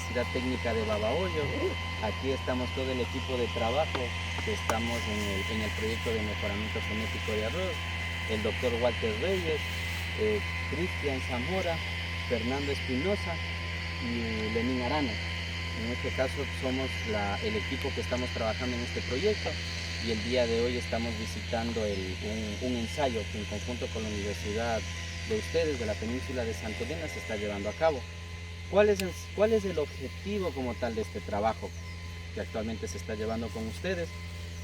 Universidad Técnica de Babahoyo. Aquí estamos todo el equipo de trabajo que estamos en el proyecto de mejoramiento genético de arroz, el doctor Walter Reyes, Cristian Zamora, Fernando Espinosa y Lenín Arana. En este caso somos el equipo que estamos trabajando en este proyecto, y el día de hoy estamos visitando un ensayo que en conjunto con la Universidad de ustedes, de la península de Santa Elena, se está llevando a cabo. ¿Cuál es el objetivo como tal de este trabajo que actualmente se está llevando con ustedes?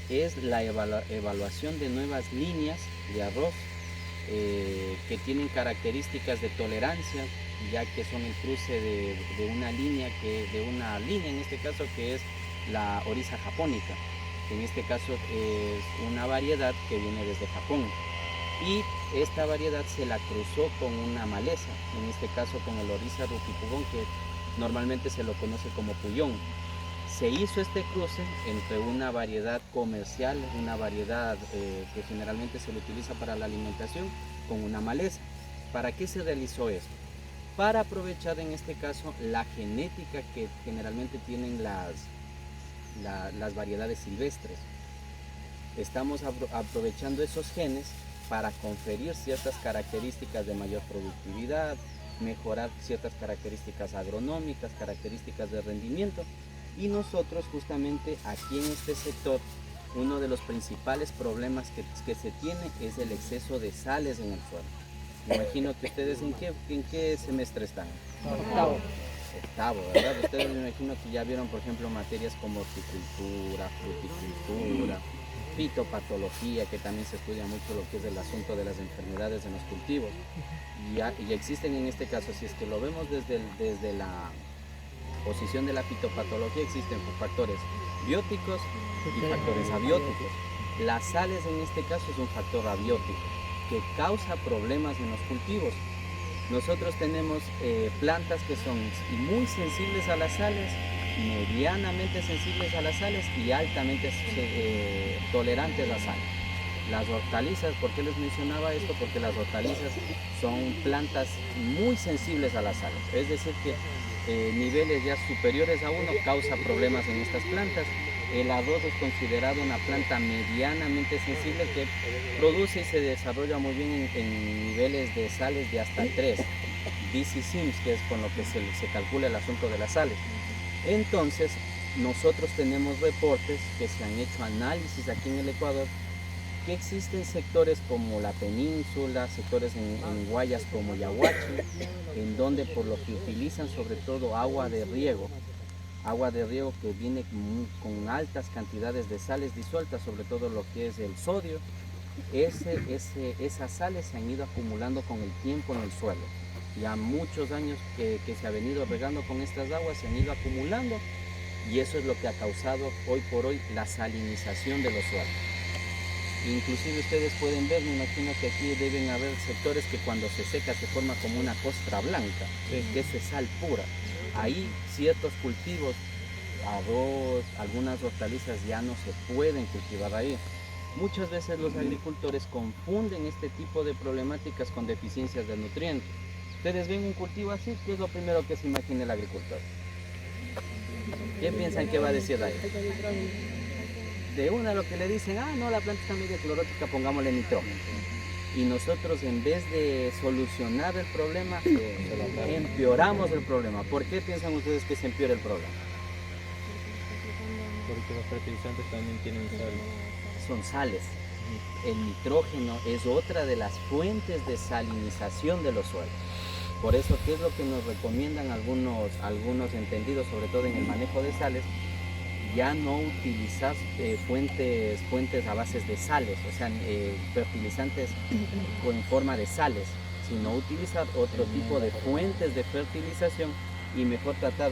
Es la evaluación de nuevas líneas de arroz que tienen características de tolerancia, ya que son el cruce de una línea en este caso, que es la Oryza japonica. En este caso es una variedad que viene desde Japón, y esta variedad se la cruzó con una maleza, en este caso con el Oryza rupipugón, que normalmente se lo conoce como puyón. Se hizo este cruce entre una variedad comercial, una variedad que generalmente se le utiliza para la alimentación, con una maleza. ¿Para qué se realizó esto? Para aprovechar en este caso la genética que generalmente tienen las variedades silvestres. Estamos aprovechando esos genes para conferir ciertas características de mayor productividad, mejorar ciertas características agronómicas, características de rendimiento. Y nosotros justamente aquí en este sector, uno de los principales problemas que se tiene es el exceso de sales en el suelo. Me imagino que ustedes ¿en qué semestre están? Octavo. Octavo, ¿verdad? Ustedes me imagino que ya vieron, por ejemplo, materias como horticultura, fruticultura, fitopatología, que también se estudia mucho lo que es el asunto de las enfermedades en los cultivos. Y existen en este caso, si es que lo vemos desde la posición de la fitopatología, existen factores bióticos y factores abióticos. Las sales en este caso es un factor abiótico que causa problemas en los cultivos. Nosotros tenemos plantas que son muy sensibles a las sales, medianamente sensibles a las sales y altamente tolerantes a sal. Las hortalizas, ¿por qué les mencionaba esto? Porque las hortalizas son plantas muy sensibles a las sales, es decir que niveles ya superiores a 1 causa problemas en estas plantas. El arroz es considerado una planta medianamente sensible que produce y se desarrolla muy bien en niveles de sales de hasta 3 BC-SIMS, que es con lo que se calcula el asunto de las sales. Entonces nosotros tenemos reportes que se han hecho análisis aquí en el Ecuador, que existen sectores como la península, sectores en Guayas como Yaguachi, en donde por lo que utilizan sobre todo agua de riego que viene con altas cantidades de sales disueltas, sobre todo lo que es el sodio. Esas sales se han ido acumulando con el tiempo en el suelo. Ya muchos años que se ha venido regando con estas aguas, se han ido acumulando, y eso es lo que ha causado hoy por hoy la salinización de los suelos. Inclusive ustedes pueden ver, me imagino que aquí deben haber sectores que cuando se seca se forma como una costra blanca, que es sal pura. Ahí ciertos cultivos, arroz, algunas hortalizas ya no se pueden cultivar ahí. Muchas veces los agricultores confunden este tipo de problemáticas con deficiencias de nutrientes. Ustedes ven un cultivo así, ¿qué es lo primero que se imagina el agricultor? ¿Qué piensan que va a decir ahí? De una lo que le dicen, no, la planta está medio clorótica, pongámosle nitrógeno. Y nosotros, en vez de solucionar el problema, empeoramos el problema. ¿Por qué piensan ustedes que se empeora el problema? Porque los fertilizantes también tienen sal. Son sales. El nitrógeno es otra de las fuentes de salinización de los suelos. Por eso, ¿qué es lo que nos recomiendan algunos entendidos, sobre todo en el manejo de sales? Ya no utilizar fuentes a bases de sales, o sea, fertilizantes en forma de sales, sino utilizar otro tipo de fuentes de fertilización, y mejor tratar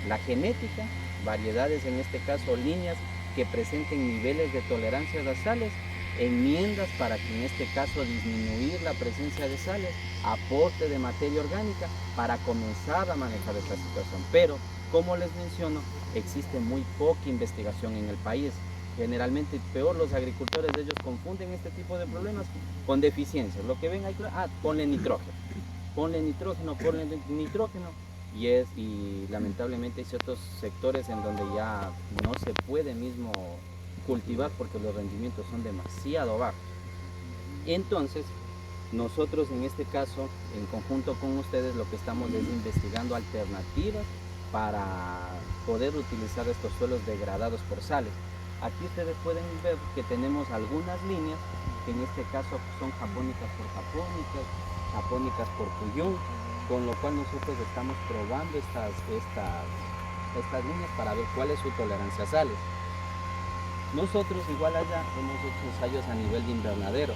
la genética, variedades, en este caso líneas que presenten niveles de tolerancia a las sales, enmiendas para que en este caso disminuir la presencia de sales, aporte de materia orgánica para comenzar a manejar esta situación. Pero, como les menciono, existe muy poca investigación en el país. Generalmente, peor, los agricultores, ellos confunden este tipo de problemas con deficiencias. Lo que ven ahí, ponle nitrógeno, y lamentablemente hay ciertos sectores en donde ya no se puede mismo cultivar porque los rendimientos son demasiado bajos. Entonces, nosotros en este caso, en conjunto con ustedes, lo que estamos es investigando alternativas para poder utilizar estos suelos degradados por sales. Aquí ustedes pueden ver que tenemos algunas líneas, que en este caso son japónicas por japónicas, japónicas por cuyón, con lo cual nosotros estamos probando estas líneas para ver cuál es su tolerancia a sales. Nosotros igual allá hemos hecho ensayos a nivel de invernadero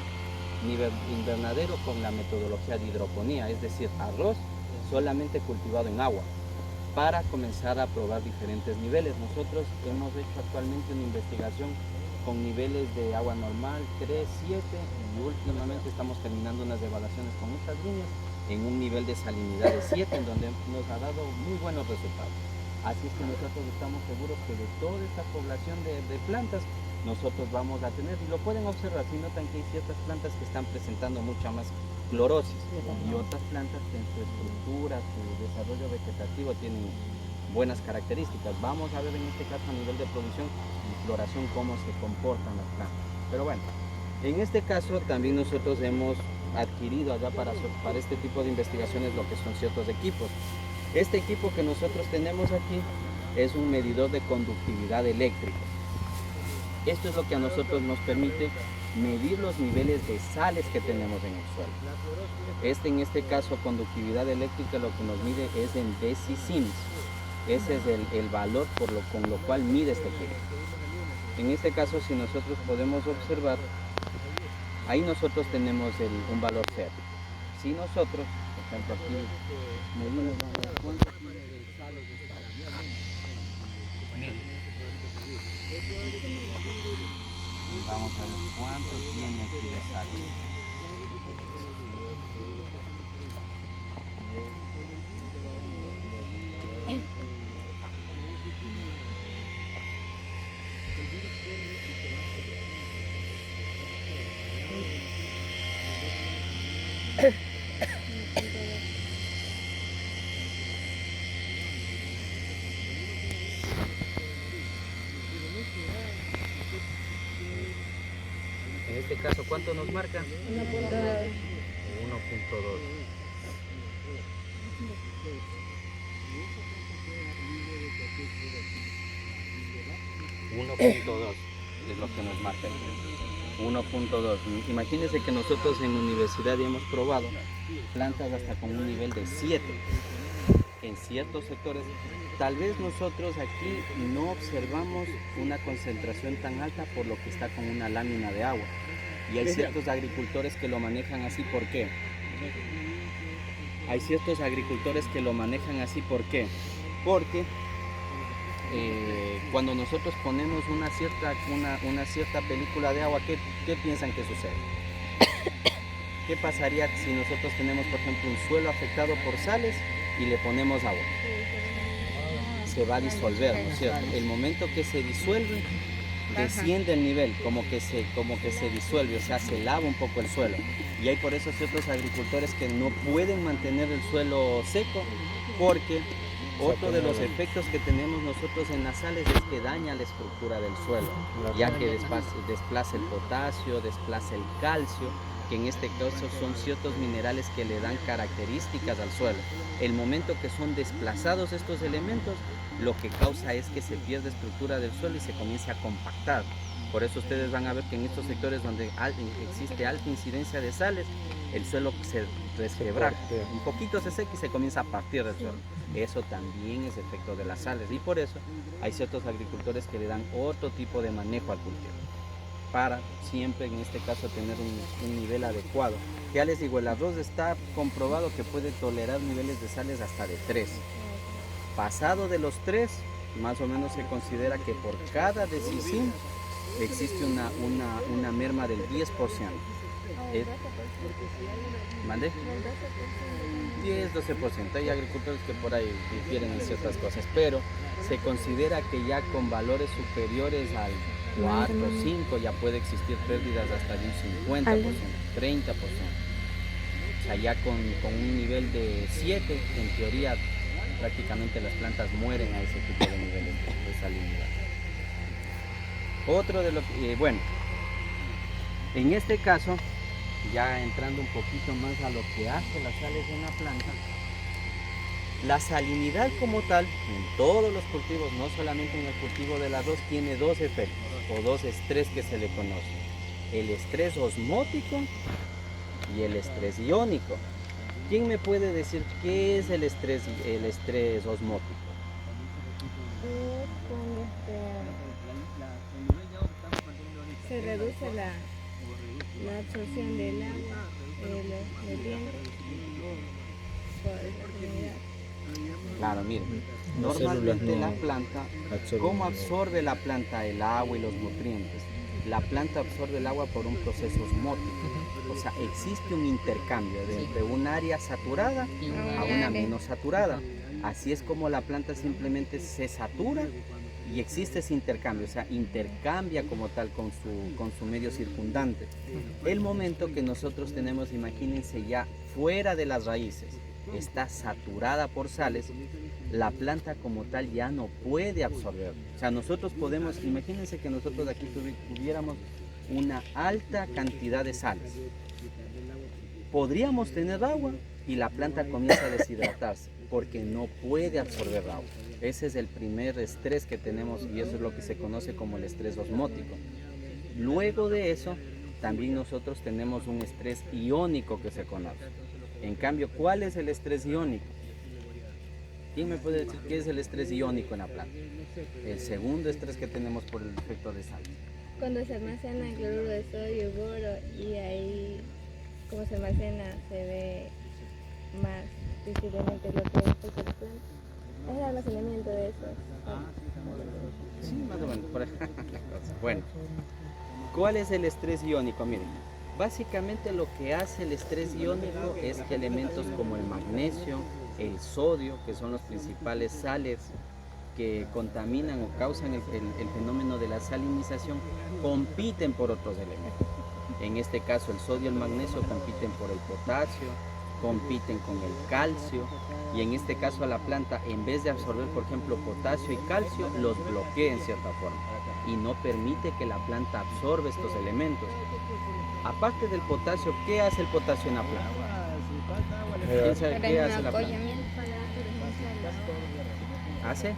con la metodología de hidroponía, es decir, arroz solamente cultivado en agua, para comenzar a probar diferentes niveles. Nosotros hemos hecho actualmente una investigación con niveles de agua normal 3, 7 y últimamente estamos terminando unas evaluaciones con estas líneas en un nivel de salinidad de 7, en donde nos ha dado muy buenos resultados. Así es que nosotros estamos seguros que de toda esta población de plantas nosotros vamos a tener, y lo pueden observar, si notan que hay ciertas plantas que están presentando mucha más clorosis y otras plantas que en su estructura, su desarrollo vegetativo tienen buenas características. Vamos a ver en este caso a nivel de producción y floración cómo se comportan las plantas. Pero bueno, en este caso también nosotros hemos adquirido allá para este tipo de investigaciones lo que son ciertos equipos. Este equipo que nosotros tenemos aquí es un medidor de conductividad eléctrica. Esto es lo que a nosotros nos permite medir los niveles de sales que tenemos en el suelo. En este caso, conductividad eléctrica, lo que nos mide es en decisims. Ese es el valor con lo cual mide este equipo. En este caso, si nosotros podemos observar, ahí nosotros tenemos un valor cero. Si nosotros, por ejemplo, aquí medimos cuánto tiene de sales esta. Vamos a ver cuánto tiene aquí de sales. En este caso, ¿cuánto nos marca? 1.2. 1.2 es lo que nos marca. 1.2. Imagínense que nosotros en la universidad hemos probado plantas hasta con un nivel de 7 en ciertos sectores. Tal vez nosotros aquí no observamos una concentración tan alta por lo que está con una lámina de agua. Y hay ciertos agricultores que lo manejan así. ¿Por qué? Hay ciertos agricultores que lo manejan así. ¿Por qué? Porque cuando nosotros ponemos una cierta película de agua, ¿qué piensan que sucede? ¿Qué pasaría si nosotros tenemos, por ejemplo, un suelo afectado por sales y le ponemos agua? Se va a disolver, ¿no es cierto? El momento que se disuelve, desciende el nivel, como que se disuelve, o sea, se lava un poco el suelo. Y hay por eso ciertos agricultores que no pueden mantener el suelo seco, porque otro de los efectos que tenemos nosotros en las sales es que daña la estructura del suelo, ya que desplaza el potasio, desplaza el calcio, que en este caso son ciertos minerales que le dan características al suelo. El momento que son desplazados estos elementos, lo que causa es que se pierde estructura del suelo y se comience a compactar. Por eso ustedes van a ver que en estos sectores donde existe alta incidencia de sales, el suelo se resquebraja, un poquito se seca y se comienza a partir del suelo. Eso también es efecto de las sales, y por eso hay ciertos agricultores que le dan otro tipo de manejo al cultivo, para siempre en este caso tener un nivel adecuado. Ya les digo, el arroz está comprobado que puede tolerar niveles de sales hasta de 3. Pasado de los 3, más o menos se considera que por cada decisim existe una merma del 10%. ¿Mande? 10-12%. Hay agricultores que por ahí difieren en ciertas cosas, pero se considera que ya con valores superiores al 4 o 5 ya puede existir pérdidas hasta de un 50%, 30%. O sea, ya con un nivel de 7, en teoría prácticamente las plantas mueren a ese tipo de niveles de salinidad. Otro de lo que, bueno, en este caso, ya entrando un poquito más a lo que hace las sales en la planta, la salinidad como tal, en todos los cultivos, no solamente en el cultivo del arroz, tiene dos efectos o dos estrés que se le conocen: el estrés osmótico y el estrés iónico. ¿Quién me puede decir qué es el estrés osmótico? Es cuando se reduce la absorción del agua, los nutrientes por la humedad. Claro, miren, Las células normalmente no la planta, absorben ¿cómo el agua. absorbe la planta el agua y los nutrientes? La planta absorbe el agua por un proceso osmótico, o sea, existe un intercambio de un área saturada a una menos saturada. Así es como la planta simplemente se satura y existe ese intercambio, o sea, intercambia como tal con su medio circundante. El momento que nosotros tenemos, imagínense, ya fuera de las raíces, está saturada por sales, la planta como tal ya no puede absorber. O sea, nosotros podemos, imagínense que nosotros aquí tuviéramos una alta cantidad de sales. Podríamos tener agua y la planta comienza a deshidratarse porque no puede absorber agua. Ese es el primer estrés que tenemos y eso es lo que se conoce como el estrés osmótico. Luego de eso, también nosotros tenemos un estrés iónico que se conoce. En cambio, ¿cuál es el estrés iónico? ¿Quién me puede decir qué es el estrés iónico en la planta? El segundo estrés que tenemos por el efecto de sal. Cuando se almacena el cloruro de sodio, boro, y ahí, como se almacena, se ve más visiblemente lo que es el planta. Es el almacenamiento de eso. Sí, más o menos. Por ahí. Bueno, ¿cuál es el estrés iónico? Miren, básicamente lo que hace el estrés iónico es que elementos como el magnesio, el sodio, que son los principales sales que contaminan o causan el fenómeno de la salinización, compiten por otros elementos. En este caso el sodio y el magnesio compiten por el potasio, compiten con el calcio, y en este caso a la planta, en vez de absorber por ejemplo potasio y calcio, los bloquea en cierta forma y no permite que la planta absorba estos elementos. Aparte del potasio, ¿qué hace el potasio en la planta? ¿Quién sabe qué hace la planta? ¿Hace?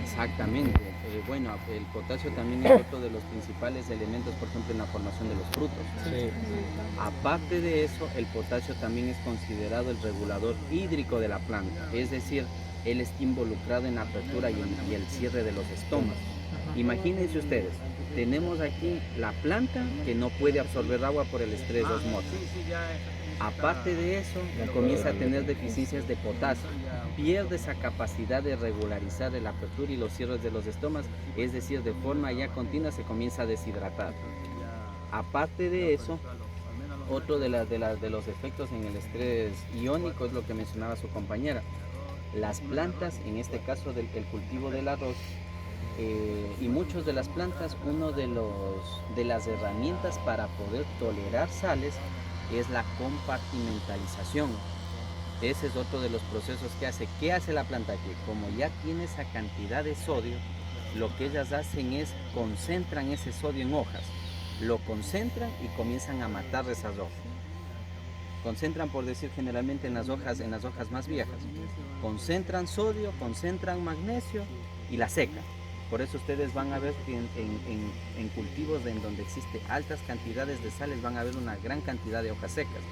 Exactamente. Bueno, el potasio también es otro de los principales elementos, por ejemplo, en la formación de los frutos. Sí. Aparte de eso, el potasio también es considerado el regulador hídrico de la planta, es decir, él está involucrado en la apertura y el cierre de los estomas. Imagínense ustedes, tenemos aquí la planta que no puede absorber agua por el estrés osmótico. Aparte de eso, comienza a tener deficiencias de potasio, pierde esa capacidad de regularizar la apertura y los cierres de los estomas, es decir, de forma ya continua se comienza a deshidratar. Aparte de eso, otro de los efectos en el estrés iónico es lo que mencionaba su compañera. Las plantas, en este caso del cultivo del arroz, y muchas de las plantas, uno de las herramientas para poder tolerar sales es la compartimentalización. Ese es otro de los procesos que hace. ¿Qué hace la planta aquí? Como ya tiene esa cantidad de sodio, lo que ellas hacen es concentran ese sodio en hojas. Lo concentran y comienzan a matar esas hojas. Concentran, por decir, generalmente en las hojas más viejas. Concentran sodio, concentran magnesio y la secan. Por eso ustedes van a ver que en cultivos en donde existe altas cantidades de sales van a ver una gran cantidad de hojas secas.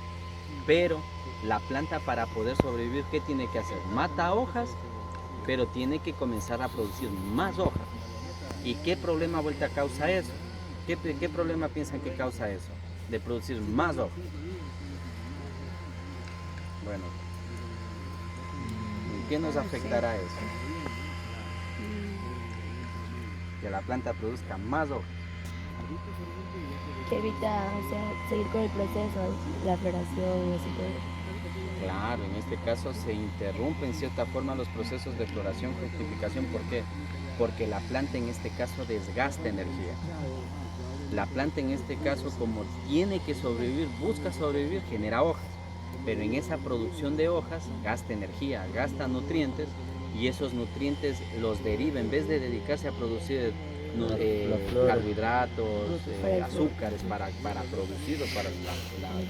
Pero la planta, para poder sobrevivir, ¿qué tiene que hacer? Mata hojas, pero tiene que comenzar a producir más hojas. ¿Y qué problema vuelta causa eso? ¿Qué problema piensan que causa eso? De producir más hojas. Bueno, ¿en qué nos afectará eso? Que la planta produzca más hojas. Que evita, o sea, seguir con el proceso, la floración y así todo. Claro, en este caso se interrumpen en cierta forma los procesos de floración, fructificación. ¿Por qué? Porque la planta en este caso desgasta energía. La planta en este caso, como tiene que sobrevivir, busca sobrevivir, genera hojas. pero en esa producción de hojas gasta energía, gasta nutrientes, y esos nutrientes los deriva, en vez de dedicarse a producir carbohidratos, azúcares para producirlos, para el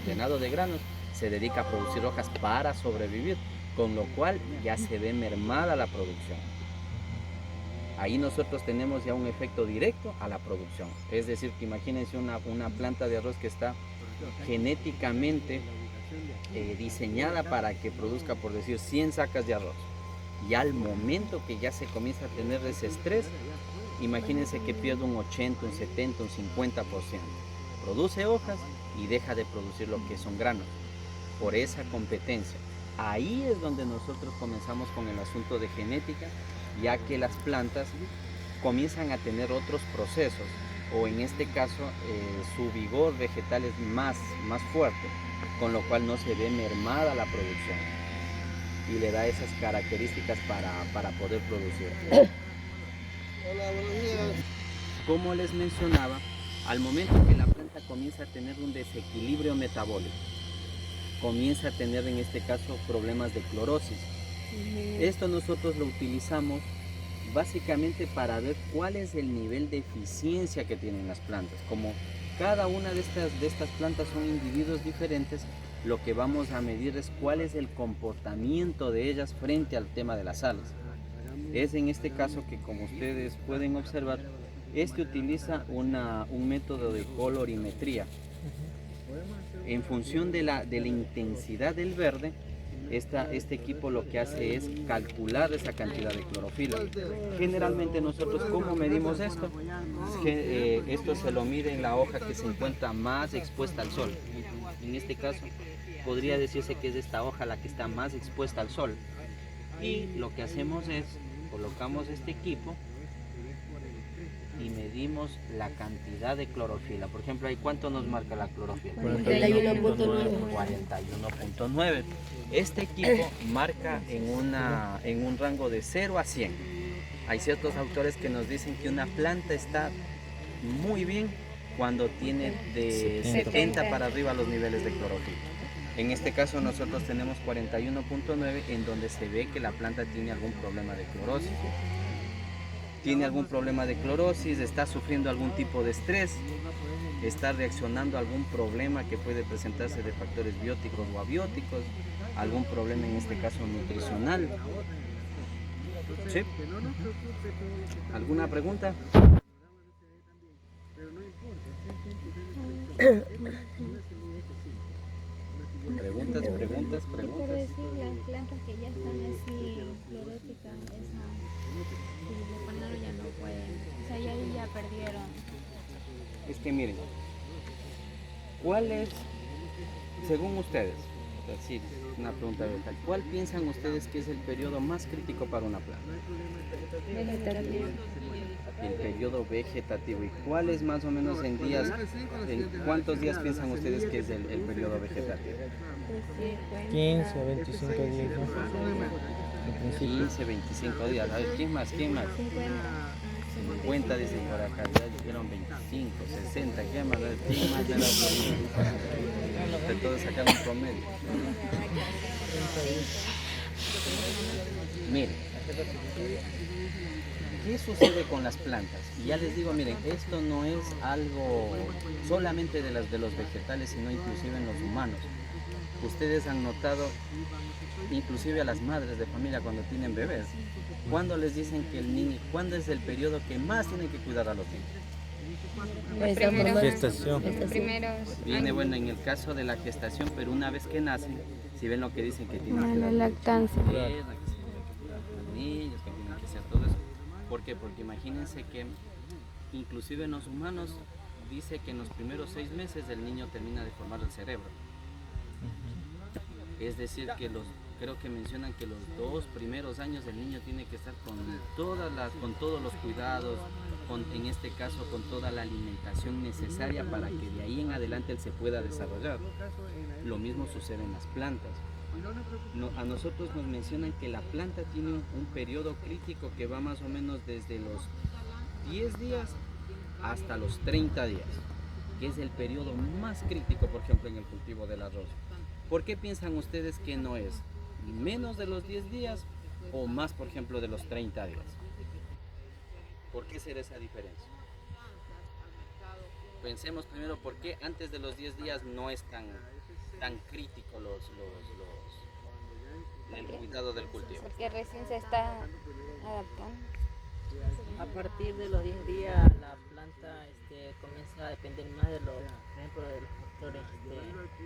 llenado de granos, se dedica a producir hojas para sobrevivir, con lo cual ya se ve mermada la producción. Ahí nosotros tenemos ya un efecto directo a la producción. Es decir, que imagínense una planta de arroz que está genéticamente diseñada para que produzca, por decir, 100 sacas de arroz. Y al momento que ya se comienza a tener ese estrés, imagínense que pierde un 80, un 70, un 50%. Produce hojas y deja de producir lo que son granos, por esa competencia. Ahí es donde nosotros comenzamos con el asunto de genética, ya que las plantas comienzan a tener otros procesos, o en este caso su vigor vegetal es más fuerte, con lo cual no se ve mermada la producción y le da esas características para poder producir. Hola, buenos días. Como les mencionaba, al momento que la planta comienza a tener un desequilibrio metabólico, comienza a tener en este caso problemas de clorosis. Esto nosotros lo utilizamos básicamente para ver cuál es el nivel de eficiencia que tienen las plantas. Como cada una de estas plantas son individuos diferentes, lo que vamos a medir es cuál es el comportamiento de ellas frente al tema de las sales. Es en este caso que, como ustedes pueden observar, utiliza un método de colorimetría. En función de la intensidad del verde, este equipo lo que hace es calcular esa cantidad de clorofila. Generalmente nosotros, ¿cómo medimos esto? Esto se lo mide en la hoja que se encuentra más expuesta al sol. En este caso podría decirse que es esta hoja la que está más expuesta al sol. Y lo que hacemos es, colocamos este equipo y medimos la cantidad de clorofila. Por ejemplo, ¿ahí cuánto nos marca la clorofila? 41.9. Este equipo marca en un rango de 0 a 100. Hay ciertos autores que nos dicen que una planta está muy bien cuando tiene de 70 para arriba los niveles de clorofila. En este caso nosotros tenemos 41.9, en donde se ve que la planta tiene algún problema de clorosis. Tiene algún problema de clorosis, está sufriendo algún tipo de estrés, está reaccionando a algún problema que puede presentarse de factores bióticos o abióticos, algún problema en este caso nutricional. ¿Sí? ¿Alguna pregunta? Preguntas. Por decir, las plantas que ya están así cloróticas, si le ponen ya no pueden, o sea, ya perdieron. Es que miren, ¿cuál es, según ustedes, es decir, una pregunta vegetal, ¿cuál piensan ustedes que es el periodo más crítico para una planta? Vegetativo. El periodo vegetativo. ¿Y cuál es más o menos en días, en cuántos días piensan ustedes que es el periodo vegetativo? 15 o 25 días. ¿No? En principio. 15, 25 días. A ver, ¿quién más? 50 dicen por acá, ya dijeron 25, 60, ¿quién más? ¿Quién más de las de todos sacar un promedio? Miren, ¿qué sucede con las plantas? Y ya les digo, miren, esto no es algo solamente de los vegetales, sino inclusive en los humanos. Ustedes han notado, inclusive a las madres de familia cuando tienen bebés, ¿cuándo les dicen que el niño, cuándo es el periodo que más tienen que cuidar a los niños? Gestación. Viene, bueno, en el caso de la gestación, pero una vez que nacen, si ven lo que dicen que tienen que La dar lactancia. que se tienen que cuidar los niños, que tienen que hacer todo eso. ¿Por qué? Porque imagínense que inclusive en los humanos dice que en los primeros 6 meses el niño termina de formar el cerebro. Es decir, que creo que mencionan que los 2 primeros años el niño tiene que estar con todos los cuidados, en este caso con toda la alimentación necesaria para que de ahí en adelante él se pueda desarrollar. Lo mismo sucede en las plantas. A nosotros nos mencionan que la planta tiene un periodo crítico que va más o menos desde los 10 días hasta los 30 días, que es el periodo más crítico, por ejemplo, en el cultivo del arroz. ¿Por qué piensan ustedes que no es menos de los 10 días o más, por ejemplo, de los 30 días? ¿Por qué será esa diferencia? Pensemos primero por qué antes de los 10 días no es tan crítico el cuidado del cultivo. Porque recién se está adaptando. A partir de los 10 días la planta comienza a depender más de los, por ejemplo, de los factores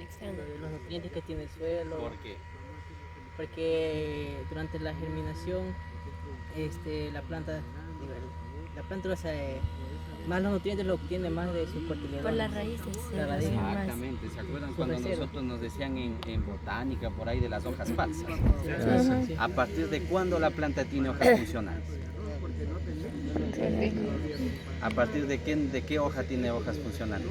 externos, de los nutrientes que tiene el suelo. ¿Por qué? Porque durante la germinación la planta más los nutrientes lo obtiene más de su fertilidad. Por las raíces. La raíz. Exactamente, ¿se acuerdan cuando nosotros nos decían en botánica por ahí de las hojas falsas? Sí. ¿A partir de cuándo la planta tiene hojas funcionales? ¿A partir de qué hoja tiene hojas funcionales?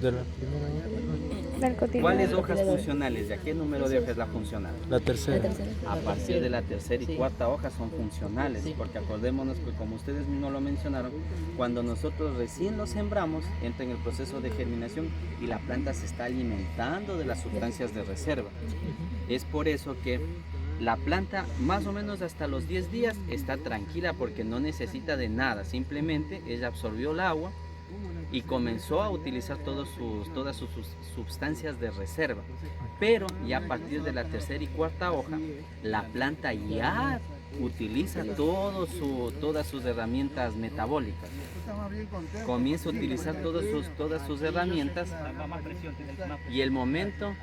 De la primera. ¿Cuáles hojas funcionales? ¿De qué número de hojas es la funcional? La tercera. A partir de la tercera y cuarta hoja son funcionales, porque acordémonos que como ustedes mismos lo mencionaron, cuando nosotros recién lo sembramos, entra en el proceso de germinación y la planta se está alimentando de las sustancias de reserva. Es por eso que la planta más o menos hasta los 10 días está tranquila porque no necesita de nada, simplemente ella absorbió el agua y comenzó a utilizar todas sus sustancias de reserva. Pero ya a partir de la tercera y cuarta hoja, la planta ya utiliza todas sus herramientas metabólicas. Comienza a utilizar todas sus herramientas y el momento...